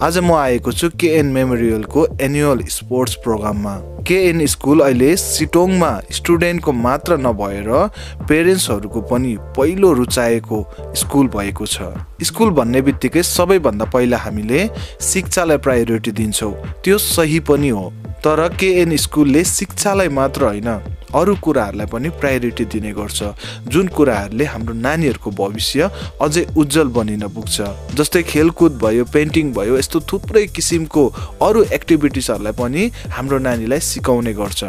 आज म आएको छु केएन मेमोरियलको एनुअल स्पोर्ट्स प्रोग्राममा। केएन स्कुल अहिले सिटोङमा स्टुडेन्टको मात्र नभएर पेरेन्ट्सहरूको पनि पहिलो रुचाएको स्कुल भएको छ। स्कुल भन्ने बित्तिकै सबैभन्दा पहिला हामीले शिक्षालाई प्रायोरिटी दिन्छौँ, त्यो सही पनि हो। तर केएन स्कुलले शिक्षालाई मात्र होइन अरू कुराहरूलाई पनि प्रायोरिटी दिने गर्छ, जुन कुराहरूले हाम्रो नानीहरूको भविष्य अझै उज्जवल बनिन पुग्छ। जस्तै खेलकुद भयो, पेन्टिङ भयो, यस्तो थुप्रै किसिमको अरू एक्टिभिटिजहरूलाई पनि हाम्रो नानीलाई सिकाउने गर्छ।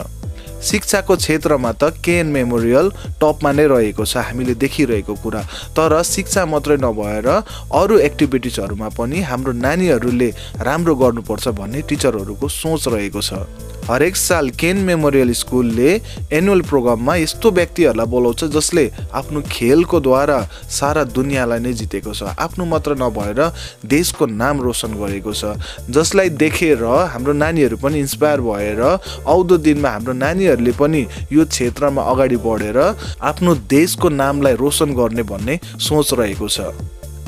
शिक्षाको क्षेत्रमा त केएन मेमोरियल टपमा नै रहेको छ, हामीले देखिरहेको कुरा। तर शिक्षा मात्रै नभएर अरू एक्टिभिटिजहरूमा पनि हाम्रो नानीहरूले राम्रो गर्नुपर्छ भन्ने टिचरहरूको सोच रहेको छ। हरेक साल केएन मेमोरियल स्कुलले एनुअल प्रोग्राममा यस्तो व्यक्तिहरूलाई बोलाउँछ जसले आफ्नो खेलको द्वारा सारा दुनियाँलाई नै जितेको छ, आफ्नो मात्र नभएर देशको नाम रोशन गरेको छ, जसलाई देखेर हाम्रो नानीहरू पनि इन्स्पायर भएर आउँदो दिनमा हाम्रो नानीहरूले पनि यो क्षेत्रमा अगाडि बढेर आफ्नो देशको नामलाई रोशन गर्ने भन्ने सोच रहेको छ।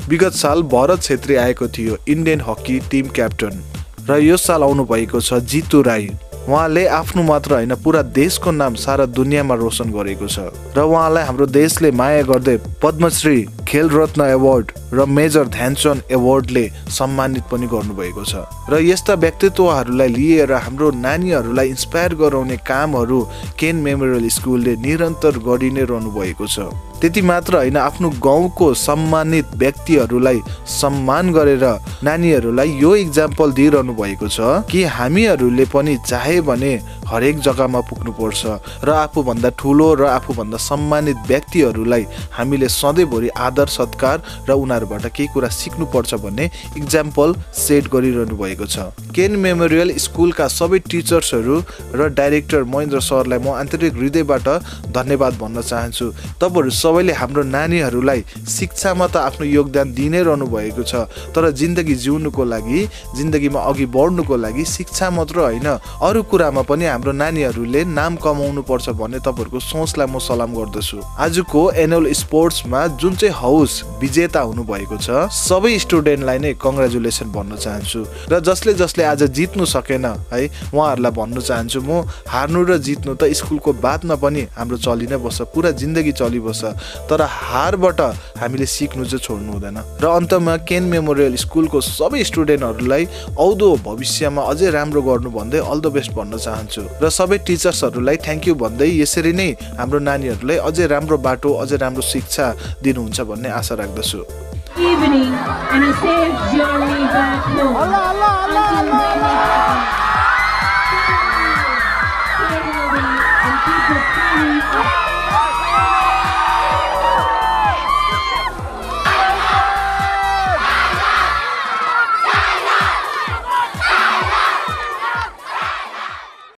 विगत साल भरत छेत्री आएको थियो, इन्डियन हकी टिम क्याप्टन, र यो साल आउनु भएको छ जितु राई। उहाँले आफ्नो मात्र होइन पुरा देशको नाम सारा दुनियाँमा रोशन गरेको छ, र उहाँलाई हाम्रो देशले माया गर्दै पद्मश्री, खेल रत्न एवार्ड र मेजर ध्यानचन्द एवार्डले सम्मानित पनि गर्नुभएको छ। र यस्ता व्यक्तित्वहरूलाई लिएर हाम्रो नानीहरूलाई इन्स्पायर गराउने कामहरू केएन मेमोरियल स्कुलले निरन्तर गरि नै रहनु भएको छ। त्यति मात्र होइन, आफ्नो गाउँको सम्मानित व्यक्तिहरूलाई सम्मान गरेर नानीहरूलाई यो इक्जाम्पल दिइरहनु भएको छ कि हामीहरूले पनि चाहे भने हरेक जग्गामा पुग्नुपर्छ र आफूभन्दा ठुलो र आफूभन्दा सम्मानित व्यक्तिहरूलाई हामीले सधैँभरि आदर सत्कार र उनीहरूबाट केही कुरा सिक्नुपर्छ भन्ने इक्जाम्पल सेट गरिरहनु भएको छ। केएन मेमोरियल स्कुलका सबै टिचर्सहरू र डाइरेक्टर महेन्द्र सरलाई म आन्तरिक हृदयबाट धन्यवाद भन्न चाहन्छु। तपाईँहरू सबैले हाम्रो नानीहरूलाई शिक्षामा त आफ्नो योगदान दिइ नै रहनु भएको छ, तर जिन्दगी जिउनुको लागि, जिन्दगीमा अघि बढ्नुको लागि शिक्षा मात्र होइन अरू कुरामा पनि हाम्रो नानीहरूले नाम कमाउनु पर्छ भन्ने तपाईँहरूको सोचलाई म सलाम गर्दछु। आजको एनुअल स्पोर्ट्समा जुन चाहिँ हाउस विजेता हुनुभएको छ, सबै स्टुडेन्टलाई नै कङ्ग्रेचुलेसन भन्न चाहन्छु। र जसले जसले आज जित्नु सकेन है, उहाँहरूलाई भन्न चाहन्छु म, हार्नु र जित्नु त स्कुलको बादमा पनि हाम्रो चलि नै बस्छ, पुरा जिन्दगी चलिबस्छ, तर हारबाट हामीले सिक्नु चाहिँ छोड्नु हुँदैन। र अन्तमा केएन मेमोरियल स्कुलको सबै स्टुडेन्टहरूलाई आउँदो भविष्यमा अझै राम्रो गर्नु भन्दै अल द बेस्ट भन्न चाहन्छु, र सबै टिचर्सहरूलाई थ्याङ्क यू भन्दै यसरी नै हाम्रो नानीहरूलाई अझै राम्रो बाटो, अझै राम्रो शिक्षा दिनुहुन्छ भन्ने आशा राख्दछु।